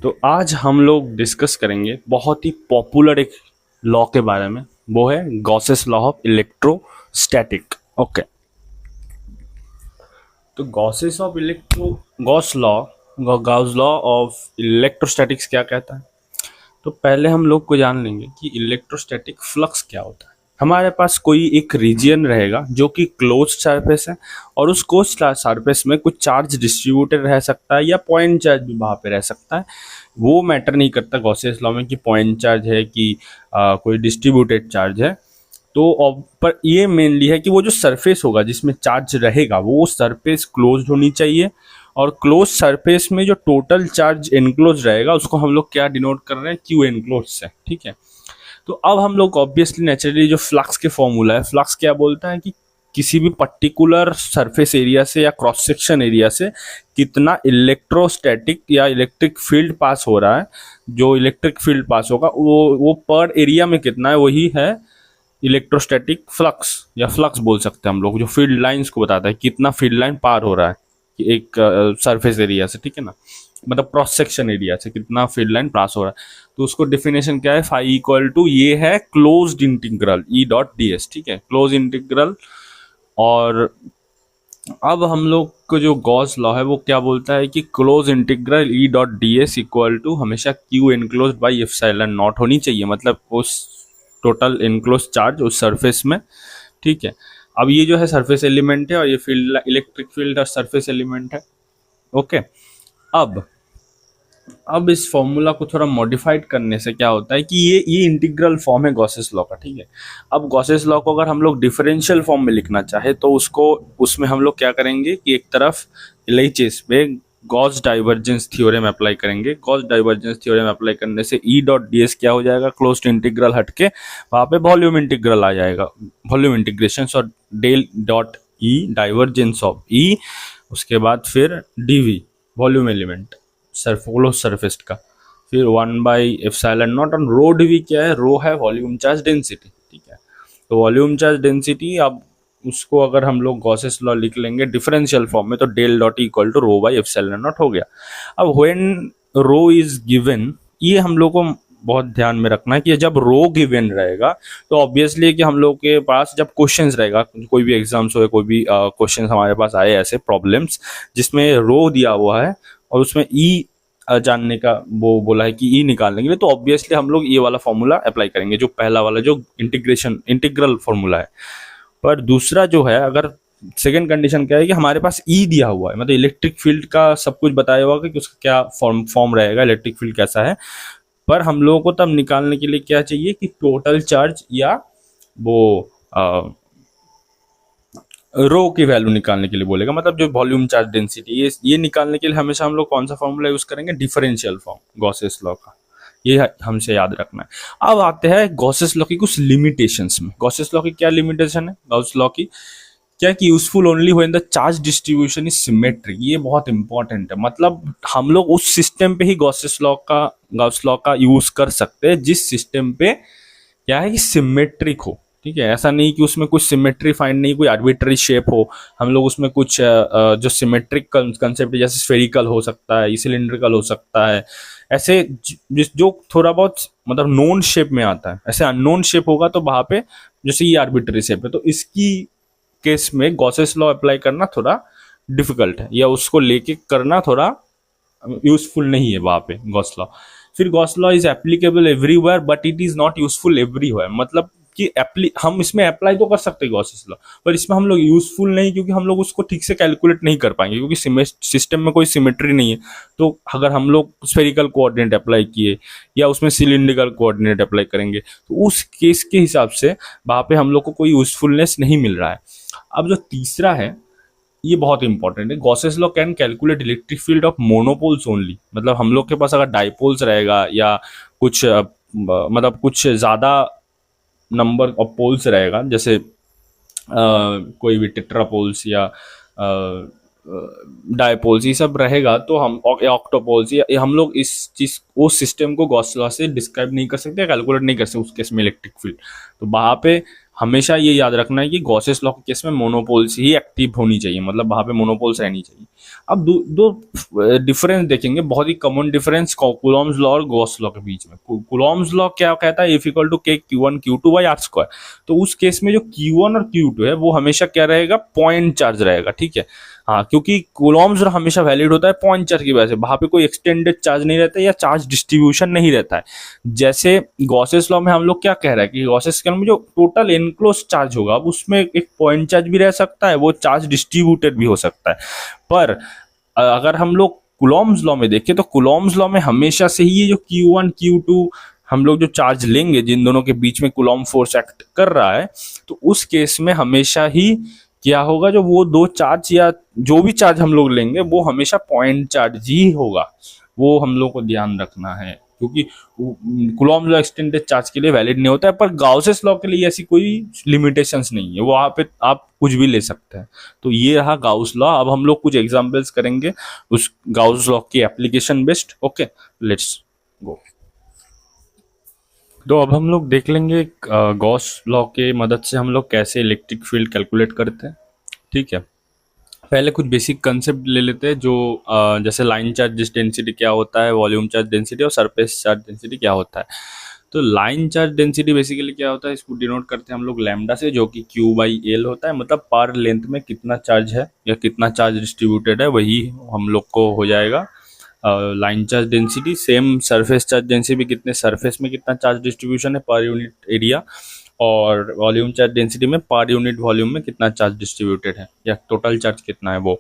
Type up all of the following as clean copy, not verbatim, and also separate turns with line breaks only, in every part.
तो आज हम लोग डिस्कस करेंगे बहुत ही पॉपुलर एक लॉ के बारे में। वो है Gauss's law of electrostatic. Okay, तो गॉस लॉ ऑफ इलेक्ट्रोस्टैटिक्स क्या कहता है। तो पहले हम लोग को जान लेंगे कि इलेक्ट्रोस्टैटिक फ्लक्स क्या होता है। हमारे पास कोई एक रीजन रहेगा जो कि क्लोज्ड सरफेस है, और उस क्लोज्ड सरफेस में कुछ चार्ज डिस्ट्रीब्यूटेड रह सकता है या पॉइंट चार्ज भी वहाँ पे रह सकता है। वो मैटर नहीं करता गॉसेस लॉ में कि पॉइंट चार्ज है कि कोई डिस्ट्रीब्यूटेड चार्ज है। तो पर ये मेनली है कि वो जो सरफेस होगा जिसमें चार्ज रहेगा वो सरफेस क्लोज्ड होनी चाहिए, और क्लोज सरफेस में जो टोटल चार्ज इनक्लोज रहेगा उसको हम लोग क्या डिनोट कर रहे हैं, क्यू इनक्लोज से। ठीक है, तो अब हम लोग ऑब्वियसली नेचुरली जो फ्लक्स के फॉर्मूला है, फ्लक्स क्या बोलता है कि किसी भी पर्टिकुलर सरफेस एरिया से या क्रॉस सेक्शन एरिया से कितना इलेक्ट्रोस्टैटिक या इलेक्ट्रिक फील्ड पास हो रहा है। जो इलेक्ट्रिक फील्ड पास होगा वो पर एरिया में कितना है, वही है इलेक्ट्रोस्टैटिक फ्लक्स, या फ्लक्स बोल सकते हैं हम लोग, जो फील्ड लाइंस को बताता है कितना फील्ड लाइन पार हो रहा है एक सरफेस एरिया से। ठीक है ना, मतलब क्रॉस सेक्शन एरिया से कितना फील्ड लाइन पास हो रहा है। तो उसको डेफिनेशन क्या है, फाई इक्वल टू ये है closed integral E dot D S. ठीक है, क्लोज इंटीग्रल। और अब हम लोग को जो गॉस लॉ है वो क्या बोलता है कि close integral E dot D S equal to हमेशा Q enclose by epsilon naught होनी चाहिए, मतलब उस टोटल इनक्लोज चार्ज उस सरफेस में। ठीक है, अब ये जो है सरफेस एलिमेंट है और ये फील्ड इलेक्ट्रिक फील्ड और सरफेस एलिमेंट है। ओके, अब इस फॉर्मूला को थोड़ा मॉडिफाइड करने से क्या होता है कि ये इंटीग्रल फॉर्म है गॉसेस लॉ का। ठीक है, अब गॉसेस लॉ को अगर हम लोग डिफरेंशियल फॉर्म में लिखना चाहे तो उसमें हम लोग क्या करेंगे कि एक तरफ LHS पे गॉस डाइवर्जेंस थ्योरम अप्लाई करेंगे। गॉस डाइवर्जेंस थ्योरम अप्लाई करने से ई डॉट डी एस क्या हो जाएगा, क्लोज्ड इंटीग्रल हटके वहाँ पे वॉल्यूम इंटीग्रल आ जाएगा, वॉल्यूम इंटीग्रेशन। और del dot E divergence of E, उसके बाद फिर DV volume element close surface का, फिर 1/ε0। और रो डी क्या है, रो है वॉल्यूम चार्ज डेंसिटी। ठीक है, तो वॉल्यूम चार्ज डेंसिटी, अब उसको अगर हम लोग गॉसेस लॉ लिख लेंगे डिफरेंशियल फॉर्म में तो del dot equal to rho by ε0 हो गया। अब व्हेन रो इज गिवन, ये हम लोग को बहुत ध्यान में रखना है कि जब रो गिवन रहेगा तो ऑब्वियसली कि हम लोग के पास जब क्वेश्चंस रहेगा, कोई भी एग्जाम्स हो, कोई भी क्वेश्चंस हमारे पास आए ऐसे प्रॉब्लम्स जिसमें रो दिया हुआ है और उसमें ई जानने का वो बोला है कि ई निकालने के लिए, तो ऑब्वियसली हम लोग ये वाला फॉर्मूला अप्लाई करेंगे, जो पहला वाला जो इंटीग्रल फॉर्मूला है। पर दूसरा जो है, अगर सेकेंड कंडीशन क्या है कि हमारे पास ई दिया हुआ है, मतलब इलेक्ट्रिक फील्ड का सब कुछ बताया हुआ कि उसका क्या फॉर्म रहेगा, इलेक्ट्रिक फील्ड कैसा है। पर हम लोगों को तब निकालने के लिए क्या चाहिए कि टोटल चार्ज या वो रो की वैल्यू निकालने के लिए बोलेगा, मतलब जो वॉल्यूम चार्ज डेंसिटी, ये निकालने के लिए हमेशा हम लोग कौन सा फॉर्मूला यूज करेंगे, डिफरेंशियल फॉर्म गॉसेस लॉ का। ये हमसे याद रखना है। अब आते हैं गॉसेस लॉ की कुछ लिमिटेशंस में। गॉसेस लॉ की क्या लिमिटेशन है, गॉस लॉ की क्या कि useful only when the charge distribution is symmetric. ये बहुत इंपॉर्टेंट है, मतलब हम लोग उस सिस्टम पे ही गॉस लॉ का यूज कर सकते हैं जिस सिस्टम पे क्या है कि सिमेट्रिक हो। ठीक है, ऐसा नहीं कि उसमें कुछ सिमेट्री फाइंड नहीं, कोई आर्बिट्ररी शेप हो। हम लोग उसमें कुछ जो सिमेट्रिक कंसेप्ट जैसे स्फेरिकल हो सकता है, सिलिंड्रिकल हो सकता है, ऐसे जो थोड़ा बहुत मतलब नोन शेप में आता है, ऐसे अननोन शेप होगा तो वहां पे जैसे ये आर्बिट्ररी शेप है, तो इसकी केस में गॉसेस लॉ अप्लाई करना थोड़ा डिफिकल्ट है, या उसको लेके करना थोड़ा यूजफुल नहीं है वहां पे गॉस लॉ। फिर Gauss law is applicable everywhere but it is not useful everywhere, मतलब कि हम इसमें अप्लाई तो कर सकते हैं गॉसेस लॉ, पर इसमें हम लोग यूजफुल नहीं, क्योंकि हम लोग उसको ठीक से कैलकुलेट नहीं कर पाएंगे, क्योंकि सिस्टम में कोई सिमेट्री नहीं है। तो अगर हम लोग स्फेरिकल कोऑर्डिनेट अप्लाई किए या उसमें सिलिंड्रिकल कोऑर्डिनेट अप्लाई करेंगे तो उस केस के हिसाब से वहां पे हम लोग को कोई यूजफुलनेस नहीं मिल रहा है। अब जो तीसरा है ये बहुत इंपॉर्टेंट है, Gauss's law can calculate electric field of monopoles only. मतलब हम लोग के पास अगर डाइपोल्स रहेगा या कुछ मतलब कुछ ज्यादा नंबर ऑफ पोल्स रहेगा, जैसे कोई भी टेट्रापोल्स या डायपोल्स ये सब रहेगा, तो हम ऑक्टोपोल्स या हम लोग इस चीज वो सिस्टम को गॉस लॉ से डिस्क्राइब नहीं कर सकते, कैलकुलेट नहीं कर सकते उस केस में इलेक्ट्रिक फील्ड। तो वहां पे हमेशा ये याद रखना है कि गॉसेस लॉ के केस में मोनोपोल्स ही एक्टिव होनी चाहिए, मतलब वहां पे मोनोपोल्स रहनी चाहिए। अब दो डिफरेंस देखेंगे, बहुत ही कॉमन डिफरेंस कूलॉम्स लॉ और गॉस लॉ के बीच में। कूलॉम्स लॉ क्या कहता है, F इक्वल टू के Q1 Q2 by are square. तो उस केस में जो Q1 और Q2 है वो हमेशा क्या रहेगा, पॉइंट चार्ज रहेगा, ठीक है। हाँ, क्योंकि कूलॉम्स लॉ हमेशा वैलिड होता है पॉइंट चार्ज की वजह से, वहां पे कोई एक्सटेंडेड चार्ज नहीं रहता या चार्ज डिस्ट्रीब्यूशन नहीं रहता है। जैसे गॉसेस लॉ में हम लोग क्या कह रहे हैं कि गॉसेस के में जो टोटल एनक्लोज चार्ज होगा अब उसमें एक पॉइंट चार्ज भी रह सकता है, वो चार्ज डिस्ट्रीब्यूटेड भी हो सकता है। पर अगर हम लोग कूलॉम्स लॉ में देखें तो कूलॉम्स लॉ में हमेशा से ही ये जो Q1 Q2 हम लोग जो चार्ज लेंगे, जिन दोनों के बीच में कूलॉम फोर्स एक्ट कर रहा है, तो उस केस में हमेशा ही क्या होगा, जो वो दो चार्ज या जो भी चार्ज हम लोग लेंगे वो हमेशा पॉइंट चार्ज ही होगा। वो हम लोग को ध्यान रखना है, क्योंकि कूलॉम लॉ एक्सटेंडेड चार्ज के लिए वैलिड नहीं होता है, पर गाउसेस लॉ के लिए ऐसी कोई लिमिटेशंस नहीं है, वो वहाँ पे आप कुछ भी ले सकते हैं। तो ये रहा गाउस लॉ। अब हम लोग कुछ एग्जांपल्स करेंगे उस गाउस लॉ की application based. Okay, let's go. तो अब हम लोग देख लेंगे गॉस लॉ के मदद से हम लोग कैसे इलेक्ट्रिक फील्ड कैलकुलेट करते हैं, ठीक है। पहले कुछ बेसिक कंसेप्ट ले लेते हैं, जो जैसे लाइन चार्ज डेंसिटी क्या होता है, वॉल्यूम चार्ज डेंसिटी और सरफेस चार्ज डेंसिटी क्या होता है। तो लाइन चार्ज डेंसिटी बेसिकली क्या होता है, इसको डिनोट करते हैं हम लोग लैम्डा से, जो कि Q/L होता है, मतलब पर लेंथ में कितना चार्ज है या कितना चार्ज डिस्ट्रीब्यूटेड है, वही हम लोग को हो जाएगा line charge density. Same surface charge density, कितने सरफेस में कितना चार्ज डिस्ट्रीब्यूशन है पर यूनिट एरिया, और वॉल्यूम चार्ज डेंसिटी में पर यूनिट वॉल्यूम में कितना चार्ज डिस्ट्रीब्यूटेड है या टोटल चार्ज कितना है वो।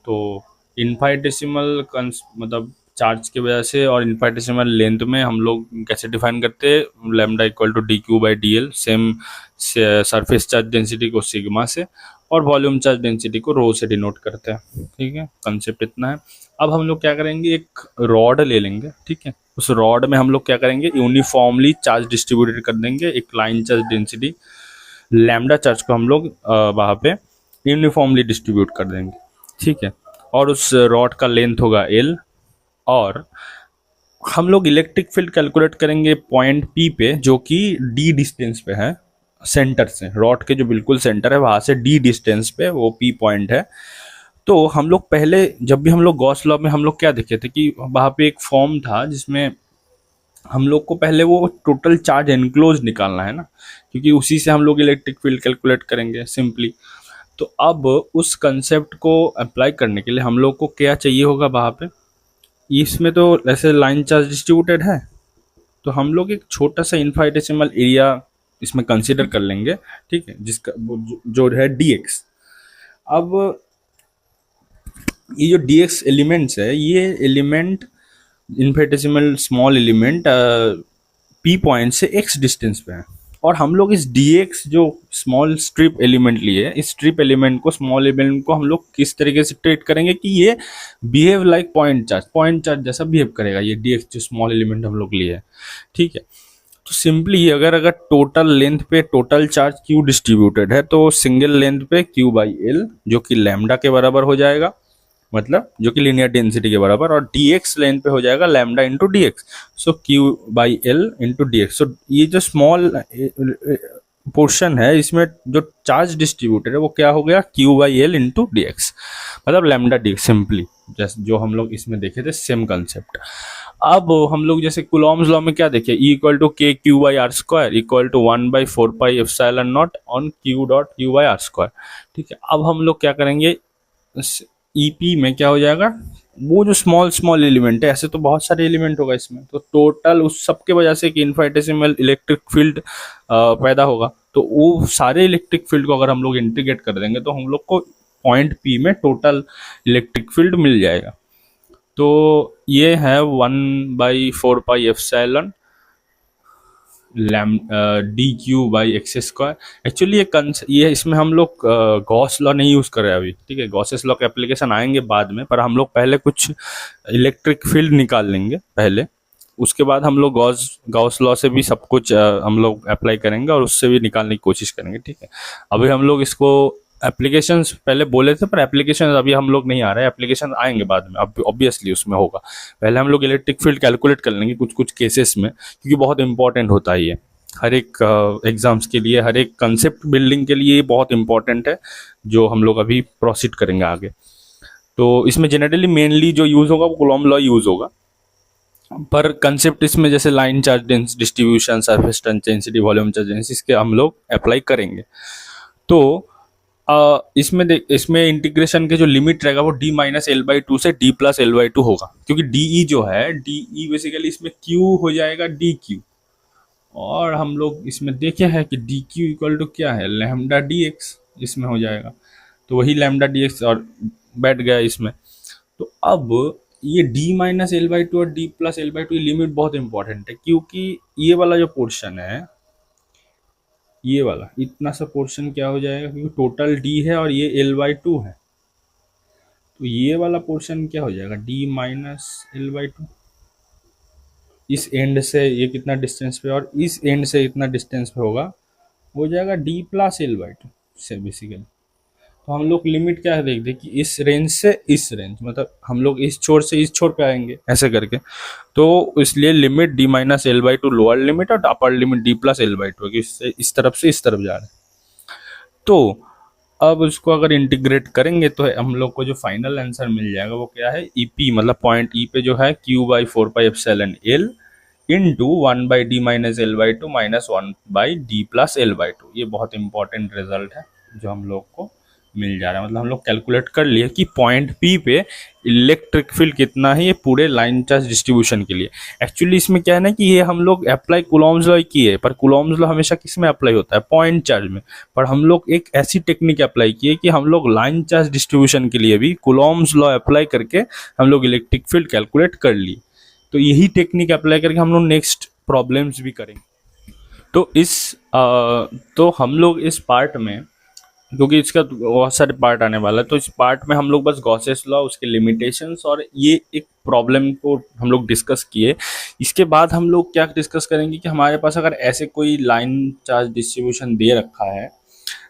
तो इनफाइनिटेसिमल मतलब चार्ज की वजह से और इनफाइनिटेसिमल लेंथ में हम लोग कैसे डिफाइन करते हैं, lambda equal to dQ/dl। Same surface charge density को सिग्मा से और वॉल्यूम चार्ज डेंसिटी को रो से डिनोट करते हैं, ठीक है। कंसेप्ट इतना है। अब हम लोग क्या करेंगे, एक रॉड ले लेंगे, ठीक है। उस रॉड में हम लोग क्या करेंगे, यूनिफॉर्मली चार्ज डिस्ट्रीब्यूटेड कर देंगे। एक line charge density lambda charge को हम लोग वहाँ पे यूनिफॉर्मली डिस्ट्रीब्यूट कर देंगे, ठीक है। और उस रॉड का लेंथ होगा L, और हम लोग इलेक्ट्रिक फील्ड कैलकुलेट करेंगे पॉइंट P पे, जो कि D डिस्टेंस पे है सेंटर से, रॉड के जो बिल्कुल सेंटर है वहाँ से D डिस्टेंस पे वो P पॉइंट है। तो हम लोग पहले जब भी हम लोग गॉस लॉ में हम लोग क्या देखे थे कि वहाँ पे एक फॉर्म था जिसमें हम लोग को पहले वो टोटल चार्ज एनक्लोज निकालना है ना, क्योंकि उसी से हम लोग इलेक्ट्रिक फील्ड कैलकुलेट करेंगे सिंपली। तो अब उस कंसेप्ट को अप्लाई करने के लिए हम लोग को क्या चाहिए होगा वहाँ पे, इसमें तो ऐसे लाइन चार्ज डिस्ट्रीब्यूटेड है, तो हम लोग एक छोटा सा इनफाइनिटेसिमल एरिया इसमें कंसीडर कर लेंगे, ठीक है, जिसका जो है dx। अब ये जो dx एलिमेंट्स है, ये element infinitesimal small element P point से x डिस्टेंस पे है, और हम लोग इस dx जो स्मॉल स्ट्रिप एलिमेंट लिए, इस स्ट्रिप एलिमेंट को, स्मॉल एलिमेंट को हम लोग किस तरीके से ट्रीट करेंगे कि ये बिहेव लाइक पॉइंट चार्ज जैसा बिहेव करेगा, ये dx जो स्मॉल एलिमेंट हम लोग लिए है, ठीक है। तो सिंपली अगर टोटल लेंथ पे टोटल चार्ज Q डिस्ट्रीब्यूटेड है, तो सिंगल लेंथ पे Q/L जो कि लैम्डा के बराबर हो जाएगा, मतलब जो कि लीनियर डेंसिटी के बराबर, और dx लेंथ पे हो जाएगा लैम्डा इंटू dx, सो Q/L इंटू dx। सो ये जो स्मॉल पोर्शन है इसमें जो चार्ज डिस्ट्रीब्यूटेड है वो क्या हो गया, Q/L इंटू dx, मतलब लैम्डा dx, सिंपली जैसे जो हम लोग इसमें देखे थे सेम कंसेप्ट। अब हम लोग जैसे कूलॉम्स लॉ में क्या देखे, E इक्वल टू के Q/r² equal to 1/4πε0 on Q/r², ठीक है। अब हम लोग क्या करेंगे, EP में क्या हो जाएगा, वो जो स्मॉल एलिमेंट है, ऐसे तो बहुत सारे एलिमेंट होगा इसमें, तो टोटल उस सब के वजह से एक इनफाइनिटेसिमल इलेक्ट्रिक फील्ड पैदा होगा। तो वो सारे इलेक्ट्रिक फील्ड को अगर हम लोग इंटीग्रेट कर देंगे तो हम लोग को पॉइंट P में टोटल इलेक्ट्रिक फील्ड मिल जाएगा। तो ये है 1/4πε dQ/x²। एक्चुअली ये इसमें हम लोग गॉस लॉ नहीं यूज़ कर रहे हैं अभी, ठीक है। गॉसेस लॉ के एप्लीकेशन आएंगे बाद में, पर हम लोग पहले कुछ इलेक्ट्रिक फील्ड निकाल लेंगे पहले, उसके बाद हम लोग गॉस लॉ से भी सब कुछ हम लोग अप्लाई करेंगे और उससे भी निकालने की कोशिश करेंगे, ठीक है। अभी हम लोग इसको एप्लीकेशंस पहले बोले थे, पर एप्लीकेशन अभी हम लोग नहीं आ रहे हैं, एप्लीकेशन आएंगे बाद में, अब ऑब्वियसली उसमें होगा। पहले हम लोग इलेक्ट्रिक फील्ड कैलकुलेट कर लेंगे कुछ केसेस में, क्योंकि बहुत इंपॉर्टेंट होता है ये, हर एक एग्जाम्स के लिए, हर एक कंसेप्ट बिल्डिंग के लिए ये बहुत इंपॉर्टेंट है, जो हम लोग अभी प्रोसीड करेंगे आगे। तो इसमें जनरली मेनली जो यूज़ होगा वो कूलॉम लॉ यूज़ होगा, पर कंसेप्ट इसमें जैसे line charge distribution, surface density, volume charge density, इसके हम लोग अप्लाई करेंगे। तो इसमें इंटीग्रेशन के जो लिमिट रहेगा वो d-l/2 से d+l/2 होगा, क्योंकि de जो है, de बेसिकली इसमें q हो जाएगा dq, और हम लोग इसमें देखे हैं कि dq इक्वल टू क्या है, लैम्डा dx इसमें हो जाएगा। तो वही लैम्डा dx और बैठ गया इसमें। तो अब ये d-l/2 और d+l/2 लिमिट बहुत इंपॉर्टेंट है, क्योंकि ये वाला जो पोर्शन है, ये वाला इतना सा पोर्शन क्या हो जाएगा, क्योंकि टोटल d है और ये l/2 है, तो ये वाला पोर्शन क्या हो जाएगा, d-l/2। इस एंड से ये कितना डिस्टेंस पे और इस एंड से इतना डिस्टेंस पे होगा, हो जाएगा d+l/2 से बेसिकली। तो हम लोग लिमिट क्या है, देख दे कि इस रेंज से इस रेंज, मतलब हम लोग इस छोर से इस छोर पे आएंगे ऐसे करके। तो इसलिए लिमिट d-l/2 लोअर लिमिट और अपर लिमिट d+l/2 कि इससे इस तरफ से इस तरफ जा रहे हैं। तो अब उसको अगर इंटीग्रेट करेंगे तो हम लोग को जो फाइनल आंसर मिल जाएगा वो क्या है, EP मतलब पॉइंट E पे जो है q/4πε into 1/d-l/2 minus 1/d+l/2। ये बहुत इंपॉर्टेंट रिजल्ट है जो हम लोग को मिल जा रहा है। मतलब हम लोग कैलकुलेट कर लिए कि पॉइंट P पे इलेक्ट्रिक फील्ड कितना है, ये पूरे लाइन चार्ज डिस्ट्रीब्यूशन के लिए। एक्चुअली इसमें क्या है ना कि ये हम लोग अप्लाई कूलॉम्स लॉ की है, पर कूलॉम्स लॉ हमेशा किस में अप्लाई होता है, पॉइंट चार्ज में। पर हम लोग एक ऐसी टेक्निक अप्लाई की है कि हम लोग लाइन चार्ज डिस्ट्रीब्यूशन के लिए भी कूलॉम्स लॉ अप्लाई करके हम लोग इलेक्ट्रिक फील्ड कैलकुलेट कर लिए। तो यही टेक्निक अप्लाई करके हम लोग नेक्स्ट प्रॉब्लम्स भी करेंगे। तो तो हम लोग इस पार्ट में, क्योंकि इसका बहुत सारे पार्ट आने वाला है, तो इस पार्ट में हम लोग बस गॉसेस लॉ, उसके लिमिटेशंस और ये एक प्रॉब्लम को हम लोग डिस्कस किए। इसके बाद हम लोग क्या डिस्कस करेंगे कि हमारे पास अगर ऐसे कोई लाइन चार्ज डिस्ट्रीब्यूशन दे रखा है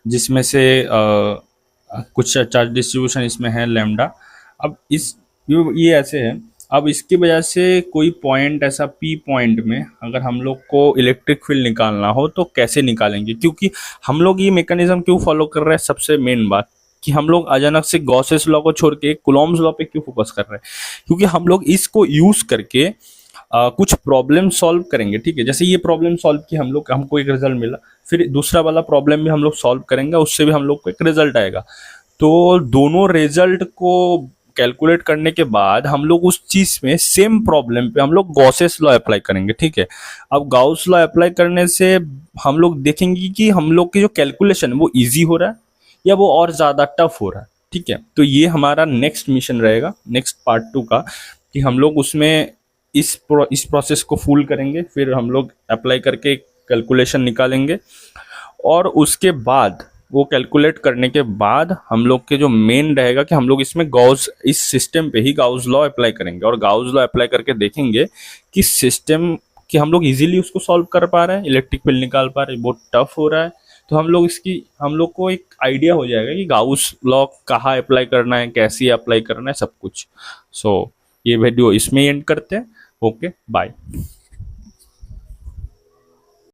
जिसमें से कुछ चार्ज डिस्ट्रीब्यूशन इसमें है लैम्डा, अब ये ऐसे है, अब इसकी वजह से कोई पॉइंट ऐसा P पॉइंट में अगर हम लोग को इलेक्ट्रिक फील्ड निकालना हो तो कैसे निकालेंगे, क्योंकि हम लोग ये मैकेनिज्म क्यों फॉलो कर रहे हैं, सबसे मेन बात कि हम लोग अचानक से गॉसेस लॉ को छोड़ के कूलॉम्स लॉ पे क्यों फोकस कर रहे हैं, क्योंकि हम लोग इसको यूज करके कुछ प्रॉब्लम सॉल्व करेंगे। ठीक है, जैसे ये प्रॉब्लम सॉल्व की हम लोग, हमको एक रिजल्ट मिला, फिर दूसरा वाला प्रॉब्लम भी हम लोग सॉल्व करेंगे, उससे भी हम लोग को एक रिजल्ट आएगा। तो दोनों रिजल्ट को कैलकुलेट करने के बाद हम लोग उस चीज में सेम प्रॉब्लम पे हम लोग गॉसेस लॉ अप्लाई करेंगे। ठीक है, अब गॉस लॉ अप्लाई करने से हम लोग देखेंगे कि हम लोग की जो कैलकुलेशन है वो इजी हो रहा है या वो और ज्यादा टफ हो रहा है। ठीक है, तो ये हमारा नेक्स्ट मिशन रहेगा, नेक्स्ट पार्ट 2 का, कि हम लोग उसमें इस प्रोसेस को फुल करेंगे, फिर हम लोग अप्लाई करके कैलकुलेशन निकालेंगे, और उसके बाद वो कैलकुलेट करने के बाद हम लोग के जो मेन रहेगा कि हम लोग इसमें गॉस, इस सिस्टम पे ही गॉस लॉ अप्लाई करेंगे, और गॉस लॉ अप्लाई करके देखेंगे कि सिस्टम कि हम लोग इजीली उसको सॉल्व कर पा रहे हैं, इलेक्ट्रिक फील्ड निकाल पा रहे हैं, बहुत टफ हो रहा है। तो हम लोग को एक आइडिया हो जाएगा कि गॉस लॉ कहाँ अप्लाई करना है, कैसे अप्लाई करना है, सब कुछ। सो ये वीडियो इसमें एंड करते हैं। Okay, bye.